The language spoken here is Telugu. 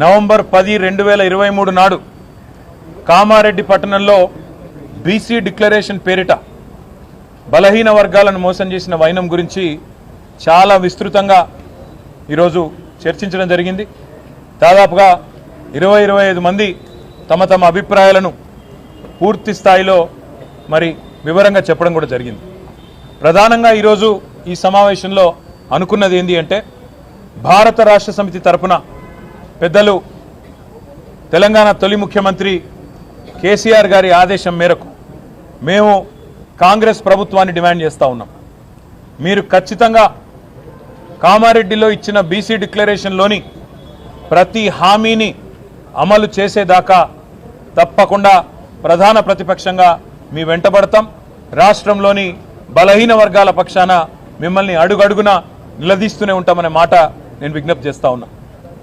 నవంబర్ 10, 2023 నాడు కామారెడ్డి పట్టణంలో బీసీ డిక్లరేషన్ పేరిట బలహీన వర్గాలను మోసం చేసిన వైనం గురించి చాలా విస్తృతంగా ఈరోజు చర్చించడం జరిగింది. దాదాపుగా 20-25 మంది తమ తమ అభిప్రాయాలను పూర్తి స్థాయిలో మరి వివరంగా చెప్పడం కూడా జరిగింది. ప్రధానంగా ఈరోజు ఈ సమావేశంలో అనుకున్నది ఏంటి అంటే, భారత రాష్ట్ర సమితి తరపున పెద్దలు తెలంగాణ తొలి ముఖ్యమంత్రి కేసీఆర్ గారి ఆదేశం మేరకు మేము కాంగ్రెస్ ప్రభుత్వాన్ని డిమాండ్ చేస్తూ ఉన్నాం. మీరు ఖచ్చితంగా కామారెడ్డిలో ఇచ్చిన బీసీ డిక్లరేషన్లోని ప్రతి హామీని అమలు చేసేదాకా తప్పకుండా ప్రధాన ప్రతిపక్షంగా మీ వెంటబడతాం. రాష్ట్రంలోని బలహీన వర్గాల పక్షాన మిమ్మల్ని అడుగడుగునా నిలదీస్తూనే ఉంటామనే మాట నేను విజ్ఞప్తి చేస్తా ఉన్నా.